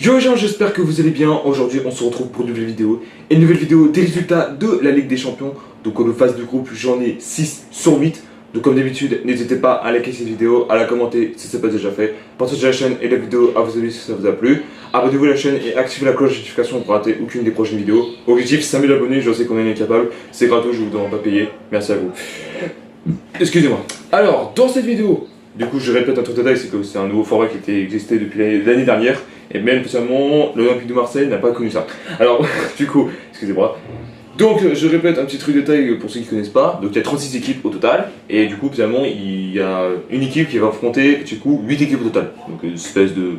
Yo les gens, j'espère que vous allez bien. Aujourd'hui on se retrouve pour une nouvelle vidéo. Et une nouvelle vidéo des résultats de la Ligue des Champions. Donc en phase de groupe, j'en ai 6 sur 8. Donc comme d'habitude, n'hésitez pas à liker cette vidéo, à la commenter si ce n'est pas déjà fait. Partagez la chaîne et la vidéo à vos amis si ça vous a plu. Abonnez-vous à la chaîne et activez la cloche de notification pour rater aucune des prochaines vidéos. Objectif 5000 abonnés, je sais qu'on est capable. C'est gratos, je vous demande pas payer. Merci à vous. Excusez-moi. Alors, dans cette vidéo, du coup je répète un truc de détail, c'est que c'est un nouveau format qui existait depuis l'année dernière. Et même spécialement, l'Olympique de Marseille n'a pas connu ça. Alors, du coup, excusez-moi. Donc, je répète un petit truc de détail pour ceux qui ne connaissent pas. Donc, il y a 36 équipes au total. Et du coup, finalement, il y a une équipe qui va affronter, du coup, 8 équipes au total. Donc, une espèce de...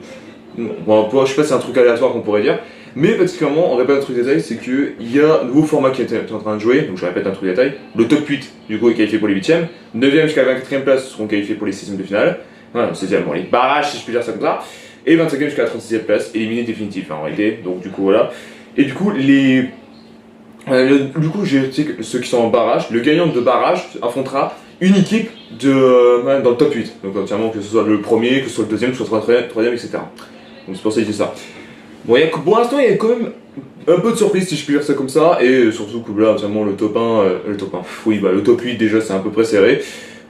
Bon, je sais pas si c'est un truc aléatoire qu'on pourrait dire. Mais particulièrement, on répète un truc de détail, c'est qu'il y a un nouveau format qui est en train de jouer. Donc, je répète un truc de détail. Le top 8, du coup, est qualifié pour les 8ème. 9ème jusqu'à la 24ème place seront qualifiés pour les 6ème de finale. Voilà, 16ème, bon, les barrages, si je puis dire ça comme ça. Et 25ème jusqu'à la 36ème place, éliminé définitif en réalité. Donc du coup voilà. Et du coup les... du coup j'ai ceux qui sont en barrage, le gagnant de barrage affrontera une équipe de, dans le top 8. Donc entièrement que ce soit le premier, que ce soit le deuxième, que ce soit le troisième, etc. Donc c'est pour ça que je dis ça. Bon, pour l'instant il y a quand même un peu de surprise si je puis dire ça comme ça. Et surtout que là entièrement le top 1, le top 1, oui bah le top 8 déjà c'est à peu près serré.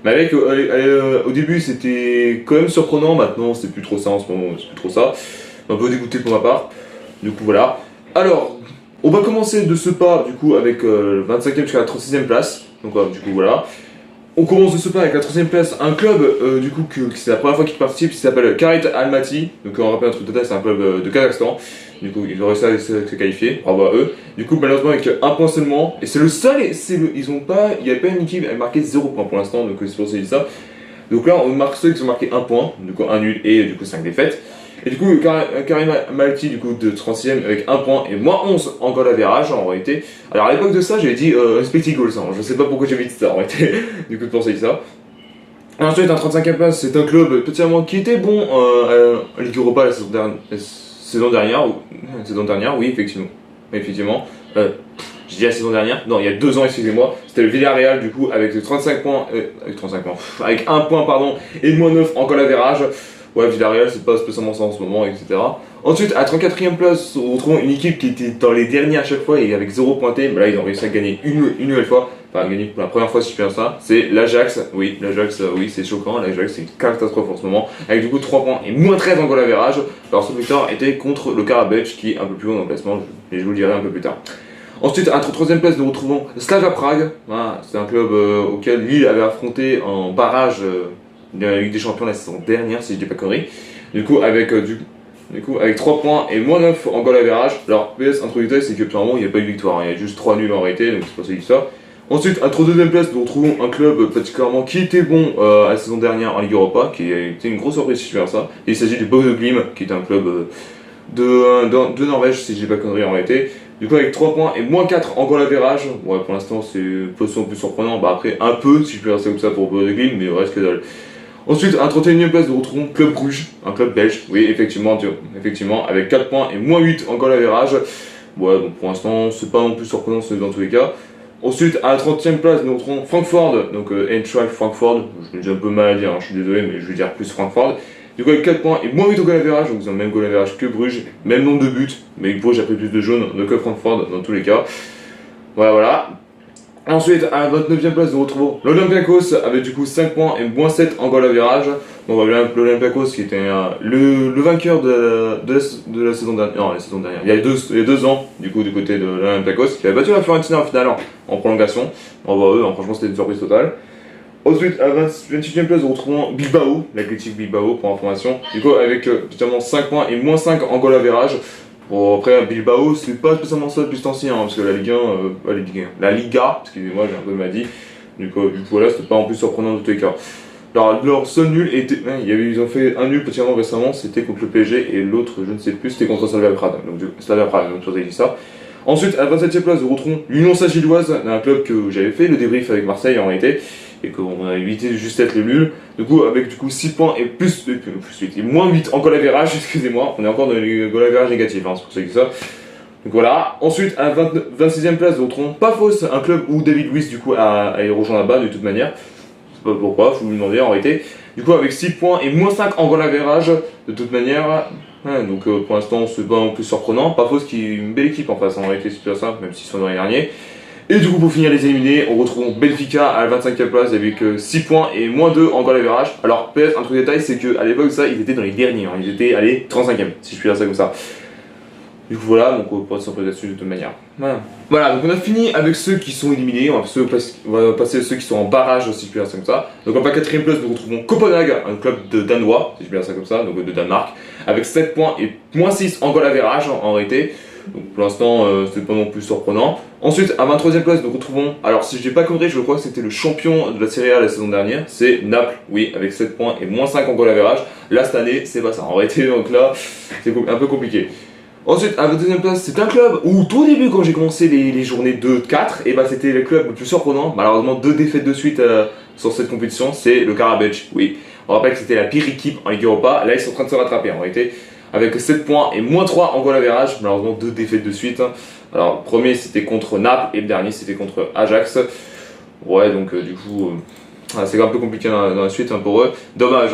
Mais avec, au début c'était quand même surprenant, maintenant c'est plus trop ça en ce moment, c'est plus trop ça. Un peu dégoûté pour ma part, du coup voilà. Alors, on va commencer de ce pas du coup avec le 25ème jusqu'à la 36ème place, donc du coup voilà. On commence de ce pas avec la 3ème place, un club du coup c'est la première fois qu'il participe, qui s'appelle Karat Almaty. Donc on rappelle un truc de tête, c'est un club de Kazakhstan. Du coup ils ont réussi à se qualifier, bravo à eux. Du coup malheureusement avec un point seulement, et c'est le seul, ils ont pas, il n'y a pas une équipe qui a marqué 0 points pour l'instant, donc c'est pour ça que je dis ça. Donc là on marque ceux qui ont marqué 1 point, du coup 1 nul et du coup 5 défaites. Et du coup Karim Almaty du coup de 36ème avec 1 point et moins 11 en goal average en réalité. Alors à l'époque de ça j'avais dit expected goals, hein. Je sais pas pourquoi j'avais dit ça en réalité, du coup de penser ça. Ensuite un 35ème place, c'est un club particulièrement qui était bon en Ligue Europa la saison dernière, oui effectivement. Je dis la saison dernière, non il y a 2 ans excusez-moi, c'était le Villarreal du coup avec 35 points, avec 1 point pardon et moins 9 en goal average. Ouais, Villarreal, c'est pas spécialement ça en ce moment, etc. Ensuite, à 34ème place, on retrouve une équipe qui était dans les derniers à chaque fois et avec 0 pointé. Mais là, ils ont réussi à gagner une nouvelle fois. Enfin, gagner pour la première fois, si je peux dire ça. C'est l'Ajax. Oui, l'Ajax, oui, c'est choquant. L'Ajax, c'est une catastrophe en ce moment. Avec du coup 3 points et moins 13 en goal average. Alors, ce victoire était contre le Karabach, qui est un peu plus haut dans le classement. Et je vous le dirai un peu plus tard. Ensuite, à la 3ème place, nous retrouvons Slavia Prague. Voilà, c'est un club auquel Lille avait affronté en barrage. De la Ligue des Champions la saison dernière, si je dis pas conneries. Du coup, avec 3 points et moins 9 en goal average. Alors, PS, un truc de détail, c'est que apparemment il n'y a pas eu de victoire, il y a juste 3 nuls en réalité, donc c'est pas ça que je dis ça. Ensuite, à 32ème place, nous retrouvons un club particulièrement qui était bon à la saison dernière en Ligue Europa, qui a été une grosse surprise si je fais ça. Il s'agit du Bodø Glimt, qui est un club de Norvège, si je dis pas conneries en réalité. Du coup, avec 3 points et moins 4 en goal average. Ouais, pour l'instant, c'est pas plus surprenant. Bah, après, un peu, si je peux rester comme ça pour Bodø Glimt, mais reste que dalle. Ensuite, à 31ème place, nous retrouvons Club Bruges, un club belge, oui, effectivement, avec 4 points et moins 8 en goal average. Ouais, donc pour l'instant, c'est pas non plus surprenant dans tous les cas. Ensuite, à la 30ème place, nous retrouvons Francfort, donc Eintracht Francfort, je le dis un peu mal à dire, hein, je suis désolé, mais je vais dire plus Francfort. Du coup, avec 4 points et moins 8 au goal average, donc ils ont le même goal average que Bruges, même nombre de buts, mais Bruges a pris plus de jaunes que Francfort dans tous les cas. Voilà. Ensuite, à la 29ème place, nous retrouvons l'Olympiakos avec du coup 5 points et moins 7 en goal average. Donc l'Olympiakos qui était le vainqueur de la saison dernière. Non, la saison dernière. Il y a 2 ans, du coup, du côté de l'Olympiakos, qui avait battu la Fiorentina en finale en prolongation. On voit eux, franchement, c'était une surprise totale. Ensuite, à la 28ème place, nous retrouvons Bilbao, l'Athletic Bilbao pour information. Du coup, avec justement 5 points et moins 5 en goal average. Bon, après, Bilbao, c'est pas spécialement ça depuis ce temps-ci, hein, parce que la Ligue 1, la Liga, excusez-moi, j'ai un peu mal dit. Du coup, voilà, c'était pas en plus surprenant de tous les cas. Alors, leur seul nul était. Ils ont fait un nul particulièrement récemment, c'était contre le PSG, et l'autre, je ne sais plus, c'était contre Slavia Prague. Donc, je vous ai dit ça. Ensuite, à la 27ème place, nous retrouvons l'Union Saint-Gilloise, un club que j'avais fait le débrief avec Marseille en réalité, et qu'on a évité de juste être le nul. Du coup, avec 6 points et plus 8, et moins 8 en goal average, excusez-moi, on est encore dans les goal average négatifs, hein, c'est pour ça que je dis ça. Donc voilà. Ensuite, à la 26ème place, nous retrouvons Paphos, un club où David Luiz du coup a rejoint là-bas de toute manière. Je sais pas pourquoi, faut vous demander en réalité. Du coup, avec 6 points et moins 5 en goal average, de toute manière. Ouais, donc pour l'instant, c'est pas non plus surprenant. Pas faux, qui est une belle équipe en face, en réalité, c'est super simple, même s'ils sont dans les derniers. Et du coup, pour finir les éliminés, on retrouve Benfica à la 25e place avec 6 points et moins 2 en goal average. Alors, peut-être un truc détail, c'est qu'à l'époque, ça, ils étaient dans les derniers, hein. Ils étaient, allez, 35e, si je puis dire ça comme ça. Du coup, voilà, donc on peut être là-dessus de toute manière. Voilà, donc on a fini avec ceux qui sont éliminés. On va passer à ceux qui sont en barrage, si je puis dire ça comme ça. Donc, en 4e place, nous retrouvons Copenhague, un club de Danois, si je puis dire ça comme ça, donc de Danemark, avec 7 points et moins 6 en goal average en réalité. Donc pour l'instant, c'est pas non plus surprenant. Ensuite, à 23e place, nous retrouvons, alors si je dis pas conneries, je crois que c'était le champion de la Serie A la saison dernière, c'est Naples, oui, avec 7 points et moins 5 en goal average. Là, cette année, c'est pas ça. En réalité, donc là, c'est un peu compliqué. Ensuite, à 22e place, c'est un club où, tout au début, quand j'ai commencé les journées 2-4, et bah, c'était le club le plus surprenant. Malheureusement, 2 défaites de suite sur cette compétition, c'est le Karabach, oui. On rappelle que c'était la pire équipe en Ligue Europa. Là, ils sont en train de se rattraper, en réalité. Avec 7 points et moins 3 en goal average, malheureusement 2 défaites de suite. Alors, le premier c'était contre Naples et le dernier c'était contre Ajax. Ouais, donc du coup, c'est un peu compliqué dans la suite pour eux. Dommage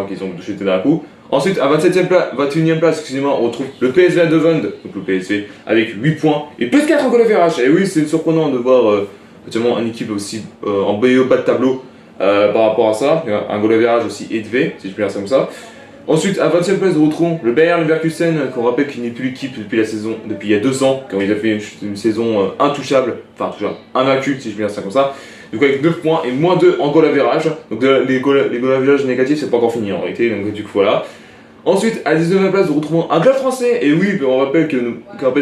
qu'ils ont chuté d'un coup. Ensuite, à 21e place, excusez-moi, on retrouve le PSV Eindhoven, donc le PSV, avec 8 points et plus 4 en goal average. Et oui, c'est surprenant de voir effectivement une équipe aussi en bas de tableau par rapport à ça. Un goal average aussi élevé, si je peux dire ça comme ça. Ensuite, à 20e place, nous retrouvons le Bayer Leverkusen, qu'on rappelle qu'il n'est plus l'équipe depuis il y a 2 ans, quand il a fait une saison intouchable, invaincue, si je puis dire ça comme ça. Donc avec 9 points et moins 2 en goal average. Donc les goal average négatifs, c'est pas encore fini en réalité, donc du coup voilà. Ensuite, à 19e place, nous retrouvons un club français. Et oui, on rappelle que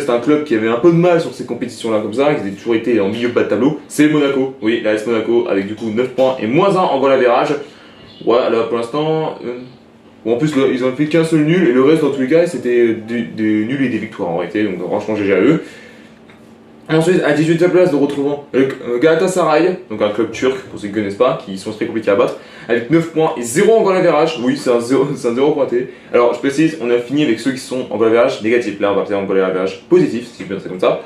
c'est un club qui avait un peu de mal sur ces compétitions-là comme ça, qui avait toujours été en milieu de bas de tableau. C'est Monaco, oui, l'AS Monaco, avec du coup 9 points et moins 1 en goal average. Voilà, là pour l'instant... Bon, en plus, ils ont fait qu'un seul nul, et le reste, dans tous les cas, c'était des nuls et des victoires en réalité, donc franchement, GG à eux. Ensuite, à 18e place, nous retrouvons le Galatasaray, donc un club turc, pour ceux qui ne connaissent pas, qui sont très compliqués à battre, avec 9 points et 0 en goal average. Oui, c'est un 0 pointé. Alors, je précise, on a fini avec ceux qui sont en goal average négatif. Là, on va faire en goal average positif, si je peux dire ça comme ça.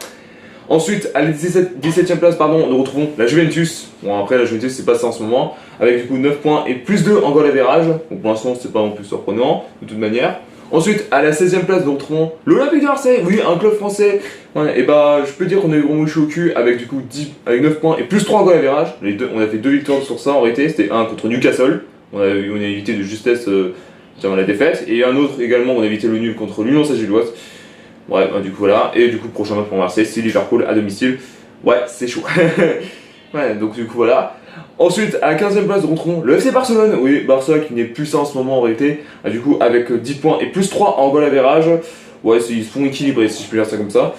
Ensuite, à la 17e place, nous retrouvons la Juventus. Bon, après, la Juventus, c'est pas ça en ce moment. Avec du coup 9 points et plus 2 en goal average. Donc pour l'instant, c'est pas non plus surprenant, de toute manière. Ensuite, à la 16e place, nous retrouvons l'Olympique de Marseille. Oui, un club français. Ouais, et bah, je peux dire qu'on a eu vraiment chaud au cul avec du coup 9 points et plus 3 en goal average. On a fait 2 victoires sur ça en réalité. C'était un contre Newcastle. On a évité de justesse la défaite. Et un autre également, on a évité le nul contre l'Union Saint-Gilloise. Ouais, bah, du coup voilà, et du coup prochain match pour Marseille, c'est Liverpool à domicile. Ouais, c'est chaud. Ouais, donc du coup voilà. Ensuite, à la 15e place, nous retrouvons le FC Barcelone. Oui, Barça qui n'est plus ça en ce moment en réalité. Du coup, avec 10 points et plus 3 en goal average. Ouais, ils sont équilibrés si je peux dire ça comme ça.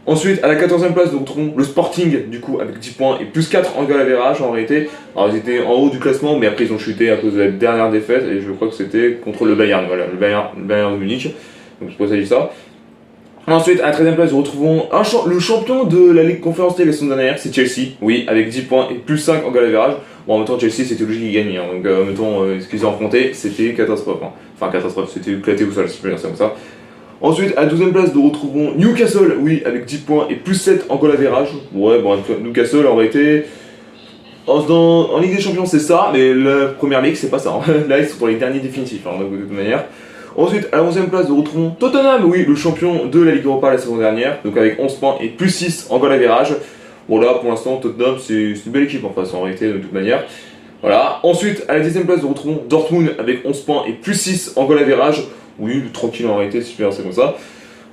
Ensuite, à la 14e place, nous retrouvons le Sporting, du coup, avec 10 points et plus 4 en goal average en réalité. Alors, ils étaient en haut du classement, mais après, ils ont chuté à cause de la dernière défaite, et je crois que c'était contre le Bayern, voilà, le Bayern de Munich. Donc, c'est pour ça que je dis ça. Ensuite, à la 13e place, nous retrouvons le champion de la Ligue Conférence League la saison dernière, c'est Chelsea, oui, avec 10 points et plus 5 en goal average. Bon, en même temps, Chelsea, c'était logique qu'ils gagnent, hein, donc en même temps, ce qu'ils ont affronté, c'était catastrophe. Hein. Enfin, catastrophe, c'était éclaté au sol, si je peux dire ça comme ça. Ensuite, à la 12e place, nous retrouvons Newcastle, oui, avec 10 points et plus 7 en goal average. Ouais, bon, Newcastle, en réalité, en Ligue des Champions, c'est ça, mais la première ligue, c'est pas ça. Hein. Là, ils sont pour les derniers définitifs, hein, donc de toute manière. Ensuite, à la 11e place, nous retrouvons Tottenham, oui, le champion de la Ligue Europa la saison dernière, donc avec 11 points et plus 6 en goal average. Bon là, pour l'instant, Tottenham, c'est une belle équipe en face, en réalité, de toute manière. Voilà. Ensuite, à la 10e place, nous retrouvons Dortmund avec 11 points et plus 6 en goal average. Oui, tranquille en réalité, si je peux dire ça comme ça.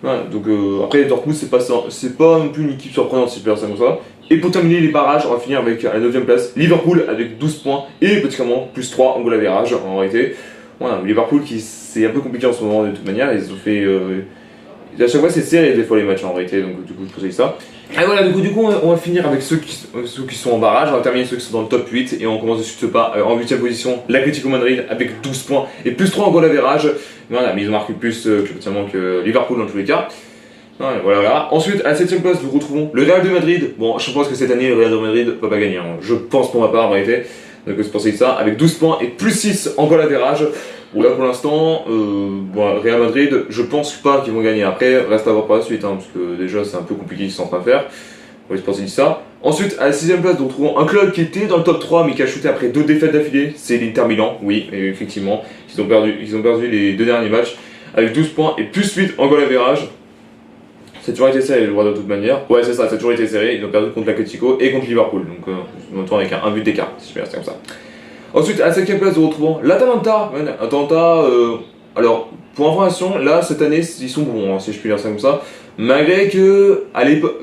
Voilà, donc après, Dortmund, c'est pas non plus une équipe surprenante, si je peux dire ça comme ça. Et pour terminer les barrages, on va finir avec à la 9e place, Liverpool avec 12 points et pratiquement plus 3 en goal average, en réalité. Voilà, Liverpool qui c'est un peu compliqué en ce moment de toute manière, ils ont fait à chaque fois c'est serré des fois les matchs en réalité, donc du coup je conseille ça. Et voilà, du coup on va finir avec ceux qui sont en barrage, on va terminer ceux qui sont dans le top 8 et on commence de suite pas en 8ème position, l'Atlético Madrid avec 12 points et plus 3 en goal average. Voilà, mais ils ont marqué plus que Liverpool dans tous les cas. Voilà. Ensuite, à la 7ème place, nous retrouvons le Real de Madrid. Bon, je pense que cette année, le Real de Madrid ne va pas gagner. Hein. Je pense pour ma part, en réalité. Donc, c'est pour ça, avec 12 points et plus 6 en goal average. Bon, là, pour l'instant, Real Madrid, je pense pas qu'ils vont gagner. Après, reste à voir par la suite, hein, parce que déjà, c'est un peu compliqué ce qu'ils sont en train de faire. Oui, c'est pour ça. Ensuite, à la 6ème place, nous retrouvons un club qui était dans le top 3, mais qui a chuté après 2 défaites d'affilée. C'est l'Inter Milan, oui, effectivement. Ils ont perdu les 2 derniers matchs. avec 12 points et plus 8 en goal average. C'est toujours été serré, je crois, de toute manière. Ouais, c'est ça, ça a toujours été serré. Ils ont perdu contre l'Atlético et contre Liverpool. Donc, on avec un but d'écart, si je peux rester comme ça. Ensuite, à la 5ème place, nous retrouvons l'Atalanta. Atalanta, alors, pour information, là, cette année, ils sont bons, hein, si je puis dire ça comme ça. Malgré que,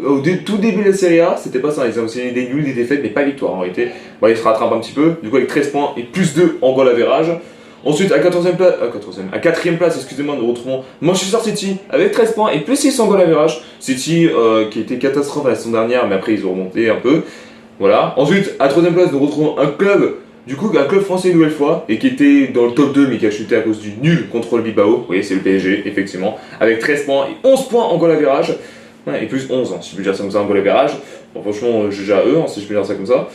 au tout début de la Serie A, c'était pas ça. Ils ont aussi des nuls, des défaites, mais pas victoire en réalité. Bon, ils se rattrapent un petit peu. Du coup, avec 13 points et plus 2 en goal average. Ensuite, à 4ème place, excusez-moi, nous retrouvons Manchester City avec 13 points et plus 6 en goal average. City qui était catastrophe la saison dernière, mais après ils ont remonté un peu. Voilà. Ensuite, à 3ème place, nous retrouvons un club français une nouvelle fois, et qui était dans le top 2, mais qui a chuté à cause du nul contre le Bilbao. Vous voyez, c'est le PSG, effectivement, avec 13 points et 11 points en goal average. Ouais, et plus 11, hein, si je peux dire ça comme ça, en goal average. Bon, franchement, GG à eux, hein, si je peux dire ça comme ça.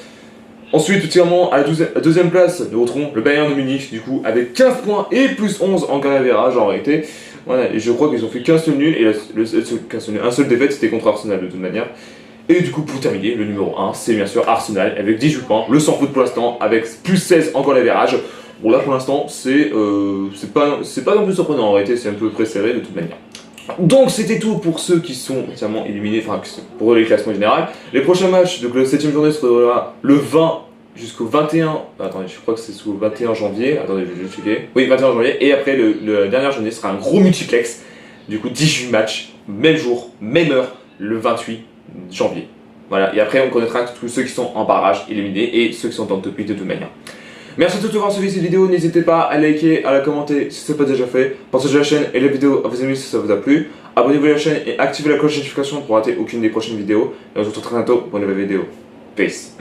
Ensuite, particulièrement à la 12ème place, nous retrouvons le Bayern de Munich, du coup, avec 15 points et plus 11 en goal average en réalité. Voilà, et je crois qu'ils ont fait 15 seuls nuls, et un seul défaite, c'était contre Arsenal de toute manière. Et du coup, pour terminer, le numéro 1, c'est bien sûr Arsenal, avec 18 points, le sans faute pour l'instant, avec plus 16 en goal average. Bon, là pour l'instant, c'est pas non plus surprenant en réalité, c'est un peu préservé de toute manière. Donc c'était tout pour ceux qui sont entièrement éliminés, enfin pour les classements généraux. Les prochains matchs, donc la 7ème journée se déroulera le 20 jusqu'au 21. Attendez, je crois que c'est sous le 21 janvier. Attendez, je vais checker. Oui, 21 janvier. Et après, la dernière journée sera un gros multiplex. Du coup, 18 matchs, même jour, même heure, le 28 janvier. Voilà, et après on connaîtra tous ceux qui sont en barrage éliminés et ceux qui sont dans le top 8 de toute manière. Merci à tous d'avoir suivi cette vidéo, n'hésitez pas à liker, à la commenter si ce n'est pas déjà fait, partagez la chaîne et la vidéo à vos amis si ça vous a plu, abonnez-vous à la chaîne et activez la cloche de notification pour rater aucune des prochaines vidéos, et on se retrouve très bientôt pour une nouvelle vidéo. Peace.